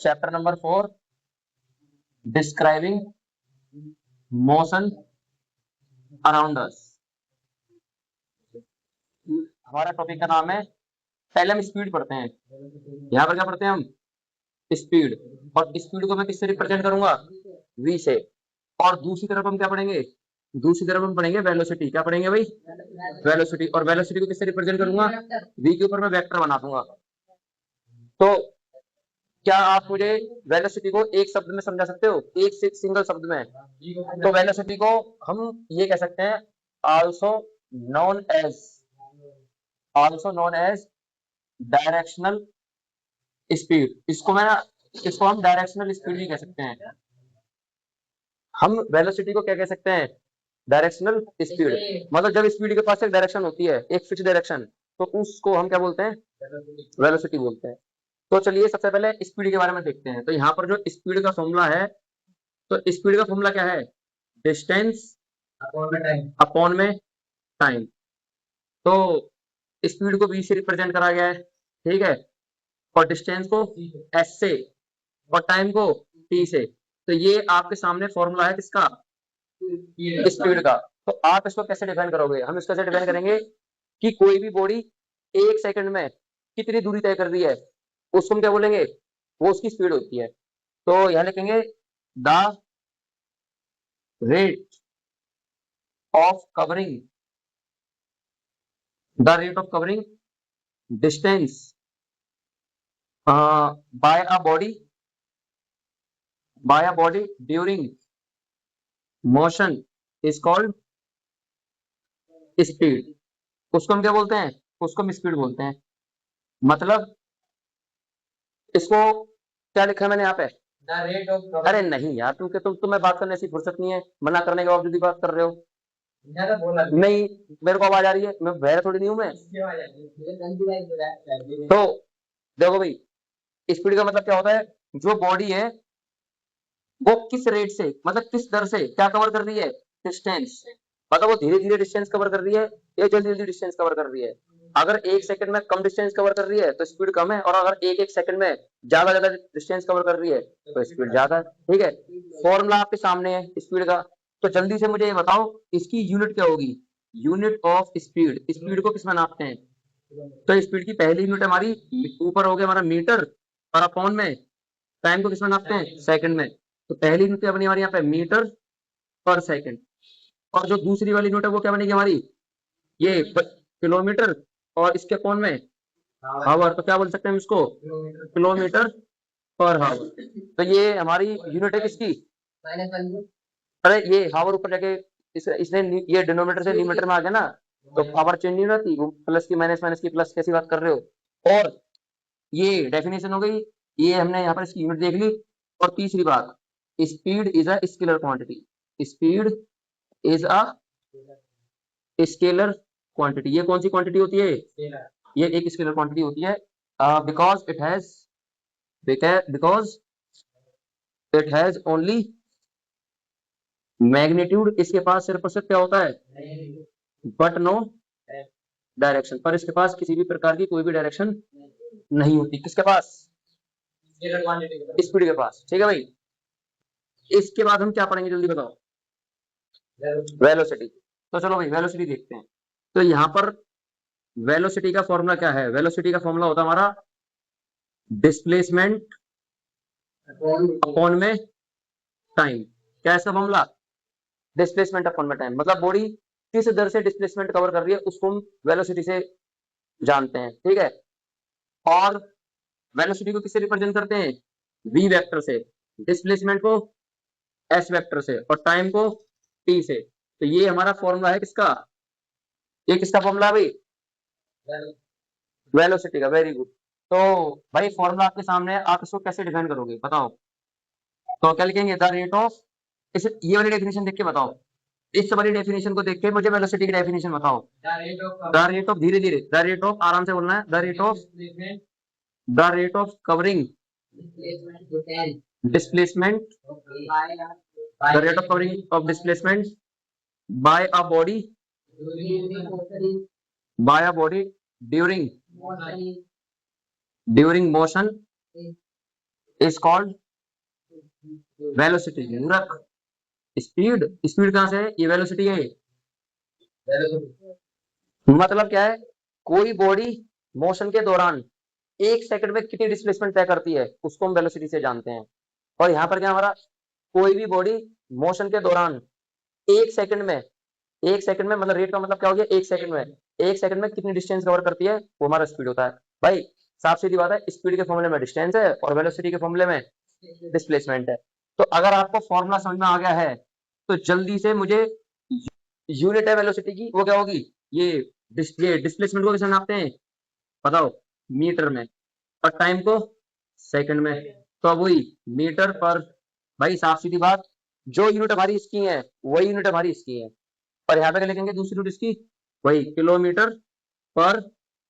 Chapter number 4 describing motion around us. हमारा topic का नाम है, पहले हम स्पीड पढ़ते हैं। यहाँ पर क्या पढ़ते हैं हम? स्पीड। और स्पीड को मैं किससे रिप्रेजेंट करूंगा? v से। और दूसरी तरफ हम क्या पढ़ेंगे? दूसरी तरफ हम पढ़ेंगे वेलोसिटी। क्या पढ़ेंगे भाई? वेलोसिटी। और वेलोसिटी को किससे रिप्रेजेंट करूंगा? v के ऊपर मैं वेक्टर बना दूंगा। तो क्या आप मुझे वेलोसिटी को एक शब्द में समझा सकते हो? एक सिंगल शब्द में? तो वेलोसिटी को हम ये कह सकते हैं, also known as directional speed. इसको हम डायरेक्शनल स्पीड भी कह सकते हैं। हम वेलोसिटी को क्या कह सकते हैं? Directional speed. मतलब जब स्पीड के पास एक डायरेक्शन होती है, एक फिक्स डायरेक्शन, तो उसको हम क्या बोलते हैं? वेलोसिटी बोलते हैं। तो चलिए सबसे पहले स्पीड के बारे में देखते हैं। तो यहाँ पर जो स्पीड का फॉर्मूला है, तो स्पीड का फॉर्मूला क्या है? डिस्टेंस अपॉन में टाइम। तो स्पीड को v से रिप्रेजेंट करा गया है, ठीक है, और डिस्टेंस को s से और टाइम को t से। तो ये आपके सामने फॉर्मूला है किसका? स्पीड का। तो आप इसको कैसे डिफाइन करोगे? हम इसको कैसे डिफाइन करेंगे कि कोई भी बॉडी एक सेकंड में कितनी दूरी तय कर रही है, उसको हम क्या बोलेंगे? वो उसकी स्पीड होती है। तो यहां लिखेंगे the rate of covering distance by a body during motion is called speed. उसको हम क्या बोलते हैं? उसको हम स्पीड बोलते हैं। मतलब इसको क्या लिखा है मैंने यहाँ पे? अरे नहीं यार, तू तुम्हें बात करने की फुर्सत नहीं है, मना करने के बावजूद भी बात कर रहे हो। नहीं, मेरे को आवाज आ रही है, मैं बहरा थोड़ी नहीं हूं मैं। तो देखो भाई, स्पीड का मतलब क्या होता है? जो बॉडी है वो किस रेट से, मतलब किस दर से क्या कवर कर रही है? डिस्टेंस। मतलब वो धीरे धीरे डिस्टेंस कवर कर रही है या जल्दी जल्दी डिस्टेंस कवर कर रही है। अगर एक सेकंड में कम डिस्टेंस कवर कर रही है तो स्पीड कम है, और अगर एक एक सेकंड में ज्यादा ज्यादा डिस्टेंस कवर कर रही है तो स्पीड ज्यादा है। ठीक है, फॉर्मूला आपके सामने है स्पीड का। तो जल्दी से मुझे ये बताओ, इसकी यूनिट क्या होगी? Unit of speed. स्पीड को किसमें नापते हैं? तो स्पीड की पहली यूनिट हमारी ऊपर हो गया हमारा मीटर, और अपॉन में टाइम को किसमें नापते हैं? सेकंड में। तो पहली यूनिट अपनी हमारी यहाँ पे मीटर पर सेकंड, और जो दूसरी वाली यूनिट है वो क्या बनेगी हमारी? ये किलोमीटर, और इसके कौन में? हावर। तो क्या बोल सकते हैं हम इसको? किलोमीटर पर हावर। तो ये हमारी यूनिट है किसकी? अरे ये हावर ऊपर जाके इसने ये डिनोमिनेटर से न्यूमरेटर में आ गया ना, तो पावर चेंज नहीं रहती, वो प्लस की माइनस, माइनस की प्लस, कैसी बात कर रहे हो। और ये डेफिनेशन हो गई, ये हमने यहाँ पर इसकी यूनिट देख ली। और तीसरी बात, speed is a scalar quantity. Speed is a scalar quantity. ये कौन सी क्वांटिटी होती है? ये एक स्केलर क्वांटिटी होती है, because it has only magnitude. इसके पास सिर्फ और सिर्फ क्या होता है? But no direction. पर इसके पास किसी भी प्रकार की कोई भी डायरेक्शन नहीं होती। किसके पास? स्पीड के पास। ठीक है भाई, इसके बाद हम क्या पढ़ेंगे जल्दी बताओ? वेलोसिटी। तो चलो भाई वेलोसिटी देखते हैं। तो यहाँ पर वेलोसिटी का फॉर्मूला क्या है? वेलोसिटी का फॉर्मूला होता है हमारा डिस्प्लेसमेंट अपॉन में टाइम। क्या इसका फॉर्मूला? डिस्प्लेसमेंट अपॉन में टाइम। मतलब बॉडी किस दर से डिस्प्लेसमेंट कवर कर रही है उसको हम वेलोसिटी से जानते हैं। ठीक है, और वेलोसिटी को किससे रिप्रेजेंट करते हैं? v वेक्टर से। डिस्प्लेसमेंट को s वेक्टर से, और टाइम को t से। तो ये हमारा फॉर्मूला है किसका? ये किसका फॉर्मूला है भाई? वेलोसिटी का। Very good. तो भाई फॉर्मूला आपके सामने, आप इसको कैसे डिफाइन करोगे बताओ? तो क्या लिखेंगे? द रेट ऑफ, इस ये वाली डेफिनेशन देख के बताओ, इस वाली डेफिनेशन को देख के मुझे वेलोसिटी की डेफिनेशन बताओ। द रेट ऑफ, धीरे धीरे, द रेट ऑफ, आराम से बोलना है। The rate of covering displacement, the rate of covering of displacement bye a body during motion is called velocity. मूर्ख, स्पीड, स्पीड कहां से है? ये वेलोसिटी है। मतलब क्या है? कोई बॉडी मोशन के दौरान 1 सेकंड में कितनी डिस्प्लेसमेंट तय करती है, उसको हम वेलोसिटी से जानते हैं। और यहाँ पर क्या हमारा, कोई भी बॉडी मोशन के दौरान 1 सेकंड में, 1 सेकंड में मतलब रेट का मतलब क्या हो गया? 1 सेकंड में, 1 सेकंड में कितनी डिस्टेंस कवर करती है, वो हमारा स्पीड होता है। भाई साफ सीधी बात है, स्पीड के फॉर्मूले में डिस्टेंस है और वेलोसिटी के फॉर्मूले में डिस्प्लेसमेंट है। तो अगर आपको फॉर्मूला समझ में आ गया है तो जल्दी से मुझे यूनिट है वेलोसिटी की, वो क्या होगी? ये डिस्प्लेसमेंट को कैसे नापते हैं बताओ? मीटर में। और टाइम को सेकंड में। तो अब वही मीटर पर, भाई साफ सीधी बात, जो यूनिट हमारी इसकी है वही यूनिट हमारी इसकी है। और यहाँ पे क्या लिखेंगे दूसरी यूनिट इसकी? वही किलोमीटर पर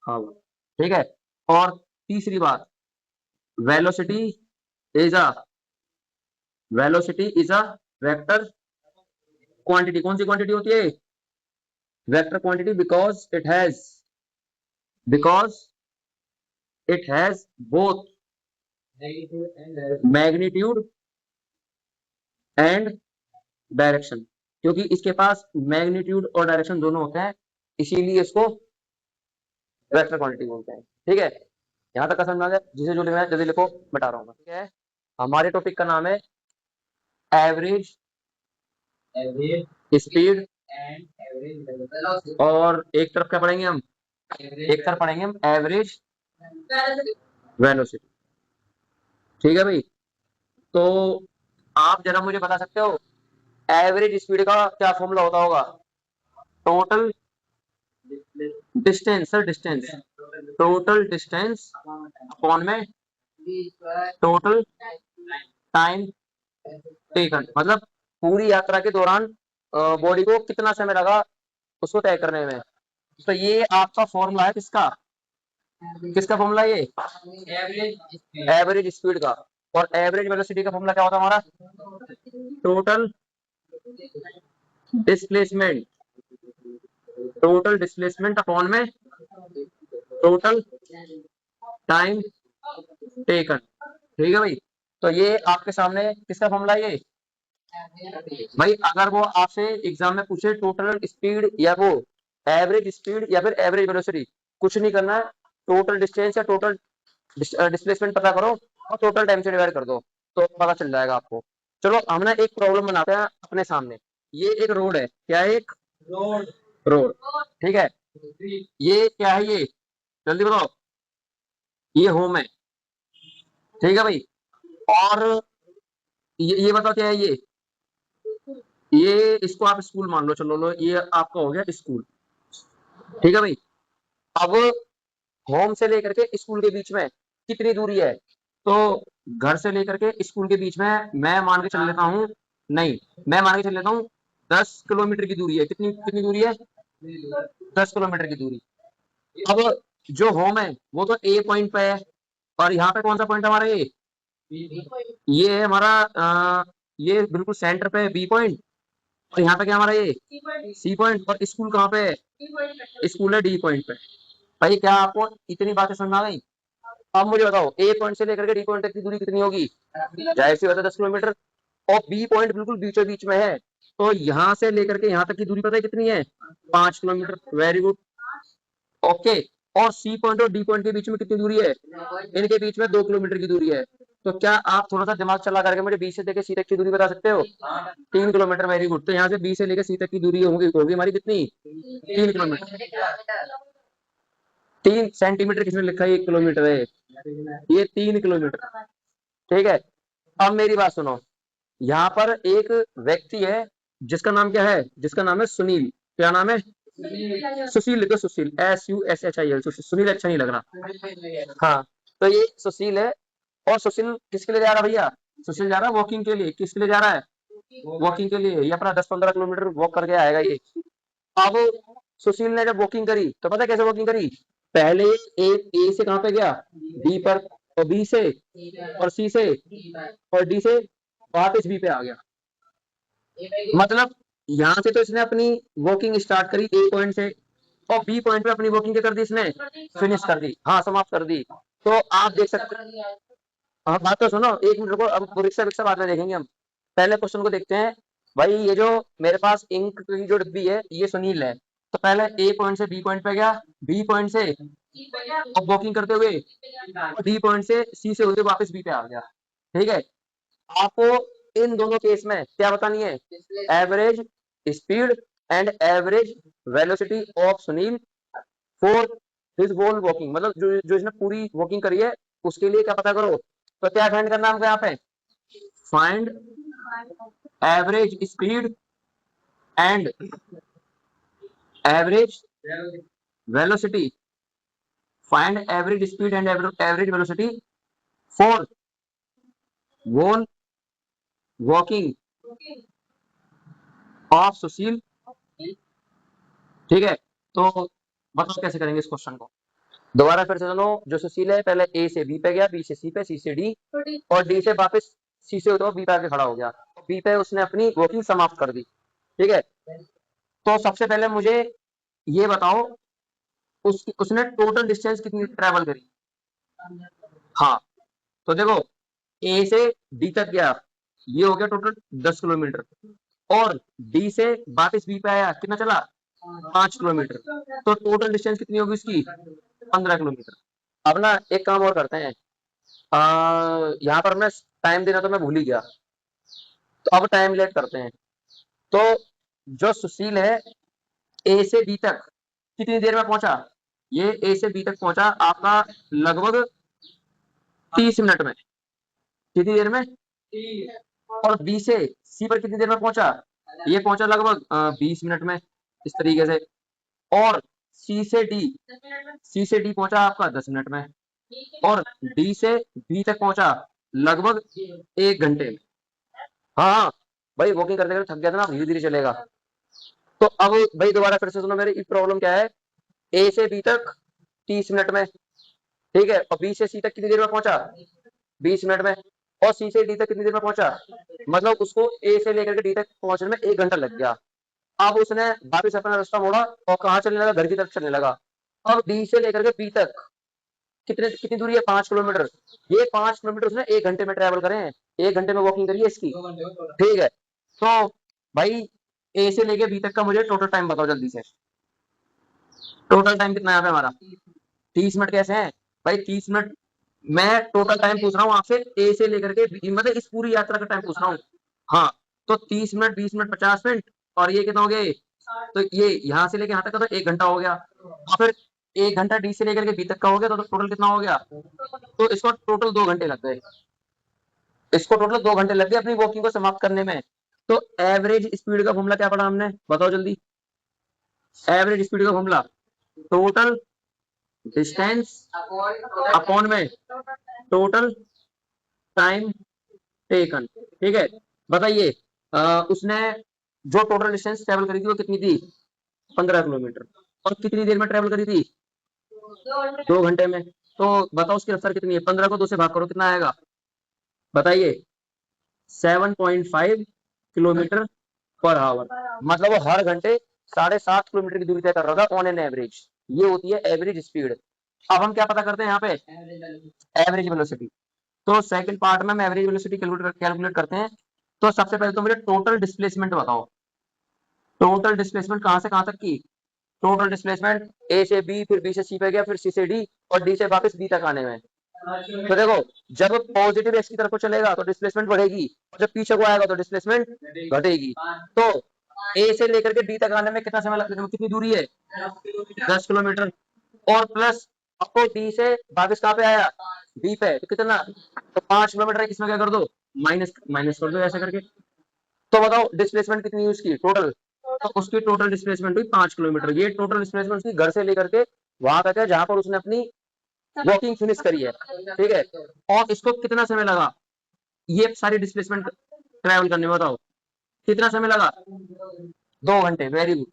आवर। ठीक है। और तीसरी बात, velocity is a velocity is a vector quantity. कौन सी क्वांटिटी होती है? Vector quantity, because it has both magnitude and direction. क्योंकि इसके पास मैग्नीट्यूड और डायरेक्शन दोनों होते हैं, इसीलिए इसको वेक्टर क्वांटिटी बोलते हैं। ठीक है, यहां तक का समझ आ गया? जिसे जो लिखना है जल्दी लिखो, बता रहा हूँ मैं। ठीक है, हमारे टॉपिक का नाम है एवरेज स्पीड, और एक तरफ क्या पढ़ेंगे हम? एक तरफ पढ़ेंगे हम एवरेज वेलोसिटी। ठीक है भाई, तो आप जरा मुझे बता सकते हो एवरेज स्पीड का क्या फॉर्मूला होता होगा? Total distance, sir distance, total distance upon में टोटल टाइम टेकन। मतलब पूरी यात्रा के दौरान बॉडी को कितना समय लगा उसको तय करने में। तो ये आपका फॉर्मूला है किसका? किसका फॉर्मूला ये? एवरेज स्पीड का। और एवरेज वेलोसिटी का फॉर्मूला क्या होता है हमारा? Total displacement, total displacement upon में टोटल टाइम टेकन। ठीक है भाई, तो ये आपके सामने किसका फॉर्मूला ये? भाई अगर वो आपसे एग्जाम में पूछे टोटल स्पीड या वो एवरेज स्पीड या फिर एवरेज वेलोसिटी, कुछ नहीं करना है, टोटल डिस्टेंस या टोटल डिस्प्लेसमेंट पता करो और टोटल टाइम से डिवाइड कर दो, तो पता चल जाएगा आपको। चलो हम ना एक प्रॉब्लम बनाते हैं अपने सामने। ये एक रोड है, क्या है? एक रोड। ठीक है, ये क्या है? ये जल्दी बताओ। ये होम है। ठीक है भाई, और ये बताओ क्या है? ये इसको आप स्कूल मान लो, चलो लो, ये आपका हो गया स्कूल। ठीक है भाई, अब होम से लेकर के स्कूल के बीच में कितनी दूरी है? तो घर से लेकर के स्कूल के बीच में मैं मान के चल लेता हूँ, नहीं, मैं मान के चल लेता हूँ 10 किलोमीटर की दूरी है। कितनी कितनी दूरी है? 10 किलोमीटर की दूरी। अब जो होम है वो तो ए पॉइंट पे है, और यहाँ पे कौन सा पॉइंट हमारा? ये है हमारा ये बिल्कुल सेंटर पे बी पॉइंट। और यहाँ पे क्या हमारा? ये सी पॉइंट। और स्कूल कहाँ पे है? स्कूल है डी पॉइंट पे। भाई क्या आपको इतनी बातें समझ आ गई? अब मुझे बताओ ए पॉइंट से लेकर के डी पॉइंट तक की दूरी कितनी होगी? जाहिर सी बात है 10 किलोमीटर। और बी पॉइंट बिल्कुल बीचों बीच में है, तो यहाँ से लेकर के यहाँ तक की दूरी पता है कितनी है? 5 किलोमीटर। Very good, okay. और सी पॉइंट और डी पॉइंट के बीच में कितनी दूरी है? इनके बीच में 2 किलोमीटर की दूरी है। तो क्या आप थोड़ा सा दिमाग चला करके मुझे बी से लेकर सी तक की दूरी बता सकते हो? 3 किलोमीटर। Very good. तो यहाँ से बी से लेकर सी तक की दूरी होगी हमारी कितनी? 3 किलोमीटर। 3 सेंटीमीटर किसने लिखा है? 1 किलोमीटर है, ये 3 किलोमीटर। ठीक है, अब मेरी बात सुनो। यहाँ पर एक व्यक्ति है जिसका नाम क्या है? जिसका नाम है सुनील। क्या नाम है? सुशील लिखो, सुशील, SUSHIL। सुनील अच्छा नहीं लग रहा। हाँ, तो ये सुशील है। और सुशील किसके लिए जा रहा है भैया? सुशील जा रहा है वॉकिंग के लिए। किसके लिए जा रहा है? वॉकिंग के लिए। ये अपना 10-15 किलोमीटर वॉक करके आएगा ये। अब सुशील ने जब वॉकिंग करी तो पता कैसे वॉकिंग करी? पहले ए से कहां पे गया? डी पर, और बी से, और सी से, और डी से वापस बी पे आ गया। मतलब यहाँ से तो इसने अपनी वॉकिंग स्टार्ट करी ए पॉइंट से, और बी पॉइंट पे अपनी वॉकिंग क्या कर दी इसने? फिनिश कर दी, हाँ समाप्त कर दी। तो आप देख सकते हाँ बात तो सुनो, एक मिनट रुको, अब रिक्शा रिक्शा बाद में देखेंगे हम। पहले क्वेश्चन को देखते हैं। भाई ये जो मेरे पास इंक की जो डिब्बी है ये सुनील है, तो पहले ए पॉइंट से बी पॉइंट पे गया, बी पॉइंट से वॉकिंग करते हुए डी पॉइंट से सी से होते हुए वापस बी पे आ गया। ठीक है, आपको इन दोनों केस में क्या बतानी है? Average speed and average velocity of Sunil for his whole walking, मतलब जो जो इसने पूरी वॉकिंग करी है उसके लिए क्या पता करो। तो क्या फाइंड करना है हमको यहाँ पे? Find average speed and average velocity, find average speed and average velocity for whole walking of Sushil. ठीक है, तो बताओ कैसे करेंगे इस क्वेश्चन को। दोबारा फिर से सुनो, जो सुशील है पहले ए से बी पे गया, बी से सी पे, सी से डी, और डी से वापस सी से होता हुआ बी पे आके खड़ा हो गया, बी पे उसने अपनी वॉकिंग समाप्त कर दी। ठीक है, तो सबसे पहले मुझे ये बताओ उसने टोटल डिस्टेंस कितनी ट्रेवल करी। हाँ, तो देखो ए से डी तक गया, ये हो गया टोटल 10 किलोमीटर, और डी से वापस बी पे आया, कितना चला? 5 किलोमीटर। तो टोटल डिस्टेंस कितनी होगी उसकी? 15 किलोमीटर। अब ना एक काम और करते हैं, यहाँ पर मैं टाइम देना तो मैं भूल ही गया, तो अब टाइम लेट करते हैं। तो जो सुशील है ए से बी तक कितनी देर में पहुंचा? ये ए से बी तक पहुंचा आपका लगभग 30 मिनट में। कितनी देर में? और बी से सी पर कितनी देर में पहुंचा? ये पहुंचा लगभग 20 मिनट में, इस तरीके से। और सी से डी, सी से डी पहुंचा आपका 10 मिनट में, और डी से बी तक पहुंचा लगभग 1 घंटे में। हाँ हाँ, भाई वॉकिंग करते करते थक गया था ना, धीरे धीरे चलेगा। तो अब भाई दोबारा फिर से सुनो, मेरी प्रॉब्लम क्या है? ए से बी तक 30 मिनट में, ठीक है, और बी से सी तक कितनी देर में पहुंचा? 20 मिनट में, और सी से डी तक कितनी देर में पहुंचा? मतलब उसको ए से लेकर के डी तक पहुंचने में 1 घंटा लग गया। अब उसने वापिस अपना रास्ता मोड़ा और कहाँ चलने लगा? घर की तरफ चलने लगा। अब डी से लेकर के बी तक कितनी दूरी है? 5 किलोमीटर। ये 5 किलोमीटर उसने 1 घंटे में ट्रेवल करे हैं, 1 घंटे में वॉकिंग करी है इसकी। ठीक है, तो भाई ए से लेके बी तक का मुझे टोटल टाइम बताओ जल्दी से। टोटल टाइम कितना है यहाँ पे हमारा? 30 मिनट कैसे है भाई? 30 मिनट, मैं टोटल टाइम पूछ रहा हूँ आपसे ए से लेकर के मतलब इस पूरी यात्रा का टाइम पूछ रहा हूँ। हाँ, तो 30 मिनट, 20 मिनट, 50 मिनट, और ये कितना हो गए? तो ये यहाँ से लेके यहाँ तक का तो 1 घंटा हो गया, और फिर 1 घंटा डी से लेकर के बी तक का हो गया, तो टोटल कितना हो गया? तो इसको टोटल 2 घंटे लग गए, इसको टोटल 2 घंटे लग गए अपनी वॉकिंग को समाप्त करने में। तो एवरेज स्पीड का फॉर्मूला क्या पढ़ा हमने, बताओ जल्दी। एवरेज स्पीड का फॉर्मूला टोटल डिस्टेंस अपॉन में टोटल टाइम टेकन। ठीक है, बताइए उसने जो टोटल डिस्टेंस ट्रेवल करी थी वो कितनी थी? 15 किलोमीटर। और कितनी देर में ट्रेवल करी थी? 2 घंटे में। तो बताओ उसकी रफ्तार कितनी है? 15 को 2 से भाग करो, कितना आएगा बताइए? 7.5 किलोमीटर पर आवर। मतलब वो हर घंटे 7.5 किलोमीटर की दूरी तय कर रहा था ऑन एन एवरेज। ये होती है एवरेज स्पीड। अब हम क्या पता करते हैं यहाँ पे? Average velocity. तो सेकंड पार्ट में हम एवरेज वेलोसिटी कैलकुलेट करते हैं। तो सबसे पहले तो मुझे टोटल डिस्प्लेसमेंट बताओ। टोटल डिस्प्लेसमेंट कहां से कहां तक की? टोटल डिस्प्लेसमेंट ए से बी, फिर बी से सी पे गया, फिर सी से डी, और डी से वापस बी तक आने में। तो देखो, जब पॉजिटिव एक्स की तरफ को चलेगा तो डिस्प्लेसमेंट बढ़ेगी, और जब पीछे को आएगा तो डिस्प्लेसमेंट घटेगी। तो ए से लेकर के डी तक आने में कितना समय लगेगा? कितनी दूरी है? 10 किलोमीटर। और प्लस आपको डी से वापस कहाँ पे आया? बी पे, तो कितना? तो 5 किलोमीटर है, इसमें क्या कर दो? माइनस माइनस कर दो ऐसे करके। तो बताओ डिस्प्लेसमेंट कितनी है उसकी टोटल? तो उसकी टोटल डिस्प्लेसमेंट हुई 5 किलोमीटर। ये टोटल डिस्प्लेसमेंट उसकी घर से लेकर के वहां तक है जहां पर उसने अपनी वॉकिंग फिनिश करी है। ठीक है, और इसको कितना समय लगा ये सारी डिस्प्लेसमेंट ट्रेवल करने में? बताओ कितना समय लगा? 2 घंटे। Very good.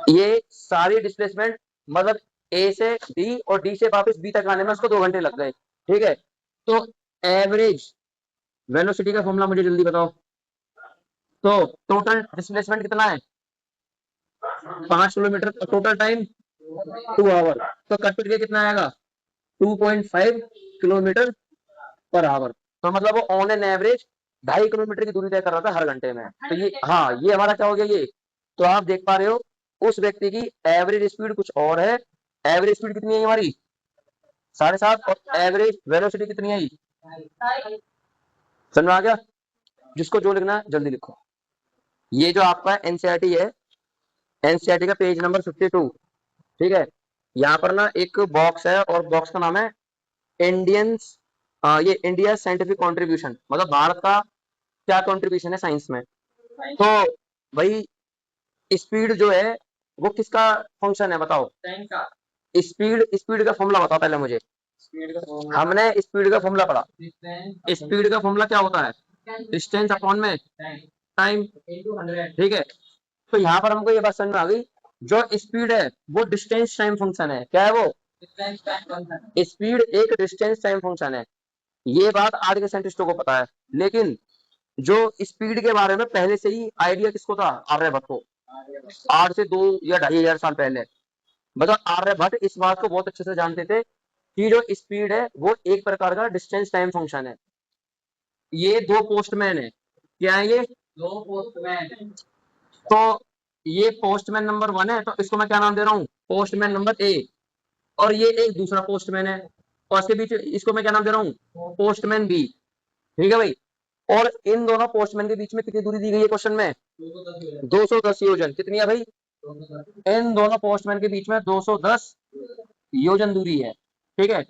ये सारी डिस्प्लेसमेंट मतलब ए से डी और डी से वापस बी तक आने में उसको 2 घंटे लग गए। ठीक है, तो एवरेज वेलोसिटी का फॉर्मूला मुझे जल्दी बताओ। तो टोटल डिस्प्लेसमेंट कितना है? 5 किलोमीटर, टोटल टाइम 2 आवर। तो कट पिट के कितना आएगा? 2.5 किलोमीटर पर आवर। तो मतलब वो ऑन एन एवरेज 2.5 किलोमीटर की दूरी तय कर रहा था हर घंटे में। तो ये, हाँ, ये हमारा क्या हो गया ये। तो आप देख पा रहे हो उस व्यक्ति की एवरेज स्पीड कुछ और है। एवरेज स्पीड कितनी है हमारी 7.5, और एवरेज वेलोसिटी कितनी है। समझ में आ गया। जिसको जो लिखना है जल्दी लिखो। ये जो आपका एनसीईआरटी है, एनसीईआरटी का पेज नंबर 52, ठीक है। यहाँ पर ना एक बॉक्स है और बॉक्स का नाम है इंडियन, ये इंडिया साइंटिफिक कंट्रीब्यूशन, मतलब भारत का क्या कंट्रीब्यूशन है साइंस में। तो भाई स्पीड जो है वो किसका फंक्शन है बताओ। स्पीड, स्पीड का फॉर्मूला बताओ पहले मुझे। हमने स्पीड का फॉर्मूला पढ़ा। स्पीड का फॉर्मूला क्या होता है, डिस्टेंस अपॉन में टाइम, ठीक है। तो यहाँ पर हमको ये बात समझ में आ गई, जो स्पीड है वो डिस्टेंस टाइम फंक्शन है। क्या है वो, स्पीड एक डिस्टेंस टाइम फंक्शन है। ये बात आज के साइंटिस्टों को पता है, लेकिन जो स्पीड के बारे में पहले से ही आइडिया किसको था, आर्यभट्ट को। आज से 2 या 2,500 साल पहले, मतलब आर्यभट्ट इस बात को बहुत अच्छे से जानते थे कि जो स्पीड है वो एक प्रकार का डिस्टेंस टाइम फंक्शन है। ये दो पोस्टमैन है, क्या है ये, दो पोस्टमैन। तो ये पोस्टमैन नंबर 1 है, तो इसको मैं क्या नाम दे रहा हूँ, पोस्टमैन नंबर ए। और ये एक दूसरा पोस्टमैन है, और इसके बीच इसको मैं क्या नाम दे रहा हूँ, पोस्टमैन बी, ठीक है भाई। और इन दोनों पोस्टमैन के बीच में कितनी दूरी दी गई है क्वेश्चन में, 210 योजन। कितनी है भाई, इन दोनों पोस्टमैन के बीच में 210 योजन दूरी है, ठीक है।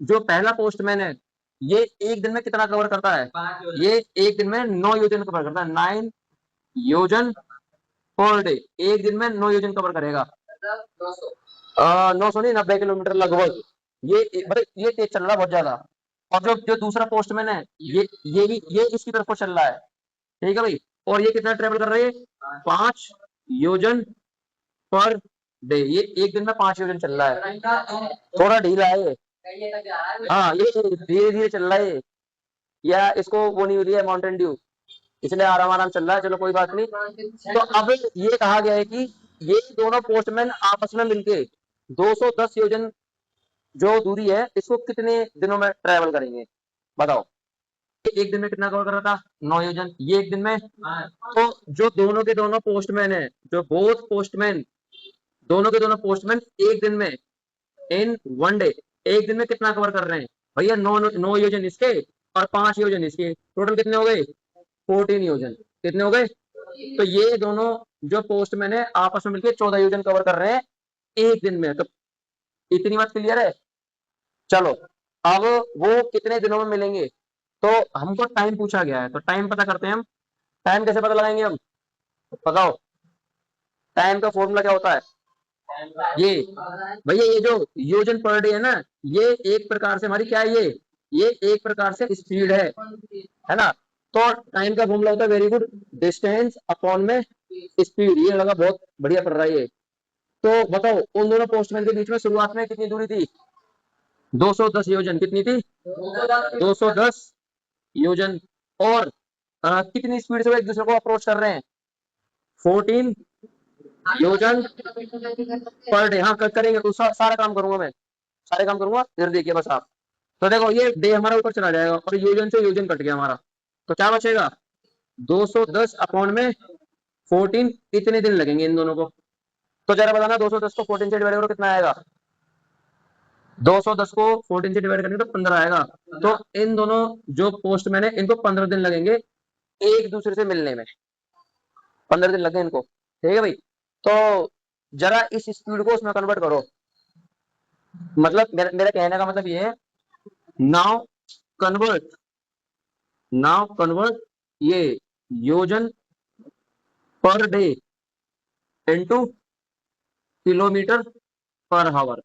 जो पहला पोस्टमैन है ये एक दिन में कितना कवर करता है, ये एक दिन में 9 योजन कवर करता है, 9 योजन पर डे। एक दिन में 9 योजन कवर करेगा, 900 नहीं, 90 किलोमीटर लगभग। ये मतलब ये तेज चल रहा है बहुत ज्यादा। और जो जो दूसरा पोस्टमैन है ये भी ये इसकी तरफ को चल रहा है, ठीक है भाई। और ये कितना ट्रेवल कर रहे हैं, 5 योजन पर डे। ये एक दिन में 5 योजन चल रहा है, थोड़ा ढीला है ये। हाँ, ये धीरे धीरे चल रहा है या इसको वो नहीं हो रही है माउंटेन ड्यू, इसलिए आराम आराम चल रहा है। चलो कोई बात नहीं। तो अब ये कहा गया है कि ये दोनों पोस्टमैन आपस में मिलके 210 योजन जो दूरी है इसको कितने दिनों में ट्रेवल करेंगे बताओ। एक दिन में कितना कवर कर रहा था, 9 योजन, ये एक दिन में। तो जो दोनों के दोनों पोस्टमैन है, जो बोथ पोस्टमैन, दोनों के दोनों पोस्टमैन एक दिन में, इन 1 डे, एक दिन में कितना कवर कर रहे हैं भैया, 9 योजन इसके और 5 योजन इसके, टोटल कितने हो गए, 14 योजन। कितने हो गए, तो ये दोनों जो पोस्टमैन है आपस में मिलकर 14 योजन कवर कर रहे हैं एक दिन में। तो इतनी बात क्लियर है। चलो अब वो कितने दिनों में मिलेंगे, तो हमको टाइम पूछा गया है, तो टाइम पता करते हैं हम। टाइम कैसे पता लगाएंगे हम, बताओ। टाइम का फॉर्मूला क्या होता है, ये भैया ये जो योजन पर डे है ना, ये एक प्रकार से हमारी क्या है, ये एक प्रकार से स्पीड है ना। तो टाइम का फॉर्मूला होता है, वेरी गुड, डिस्टेंस अपॉन में स्पीड। ये लगा बहुत बढ़िया पड़ रहा है ये। तो बताओ उन दोनों पोस्टमैन के बीच में शुरुआत में कितनी दूरी थी, 210 योजन। कितनी थी, 210 योजन। और कितनी स्पीड से वो एक दूसरे को अप्रोच कर रहे हैं, 14 योजन पर डे। हाँ करेंगे, तो सारा काम करूंगा मैं, सारे काम करूंगा, इधर देखिए बस आप। तो देखो ये डे हमारा ऊपर चला जाएगा और योजन से योजन कट गया हमारा, तो क्या बचेगा, 210 अपॉन में 14। कितने दिन लगेंगे इन दोनों को, तो जरा बताना, 210 को 14 से डिवाइड करो कितना आएगा, 210 को 14 से डिवाइड करेंगे तो 15 आएगा। तो इन दोनों जो पोस्टमैन है इनको 15 दिन लगेंगे एक दूसरे से मिलने में, 15 दिन लगे इनको, ठीक है भाई। तो जरा इस स्पीड को उसमें कन्वर्ट करो, मतलब मेरा कहने का मतलब ये है, नाउ कन्वर्ट, नाउ कन्वर्ट ये योजन per day into kilometre per hour.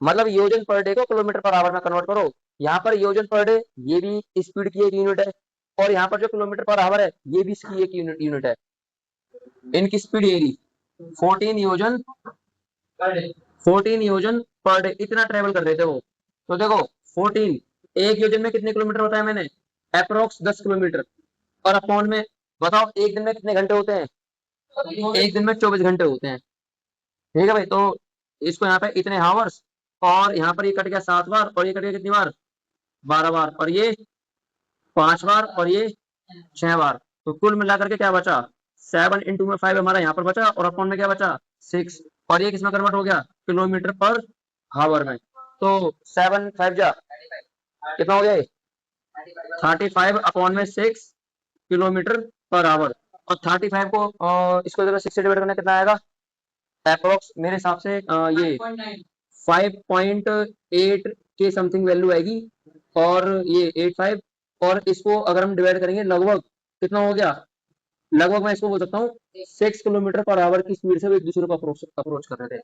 मतलब योजन पर डे को किलोमीटर पर आवर में कन्वर्ट करो। यहाँ पर योजन पर डे ये भी स्पीड की एक यूनिट है, और यहाँ पर जो किलोमीटर पर आवर है ये भी इसकी एक यूनिट है। इनकी स्पीड ये 14 योजन पर डे, 14 योजन पर डे इतना ट्रेवल कर रहे थे वो। तो देखो 14, एक योजन में कितने किलोमीटर होता है, मैंने अप्रोक्स 10 किलोमीटर। और अपॉन में बताओ एक दिन में कितने घंटे होते हैं, एक दिन में 24 घंटे होते हैं, ठीक है भाई। तो इसको यहाँ पे इतने हावर्स, और यहाँ पर ये कट गया 7 बार, और ये कट गया कितनी बार, 12 बार, और ये 5 बार, और ये 6 बार। तो कुल मिलाकर के क्या बचा, 7 इंटू में 5 हमारा यहाँ पर बचा, और अपॉन में क्या बचा 6, और ये किसमें कन्वर्ट हो गया, किलोमीटर पर हावर में। तो 7 5 जा कितना हो गया, 35 अपॉन में 6 किलोमीटर पर आवर। और 35 को इसको जगह 6 से डिवाइड करना कितना आएगा, अप्रोक्स मेरे हिसाब से ये 5.8 के समथिंग वैल्यू आएगी, और ये 85, और इसको अगर हम डिवाइड करेंगे लगभग कितना हो गया, लगभग मैं इसको बोल सकता हूँ 6 किलोमीटर पर आवर की स्पीड से वो एक दूसरे को अप्रोच कर रहे थे।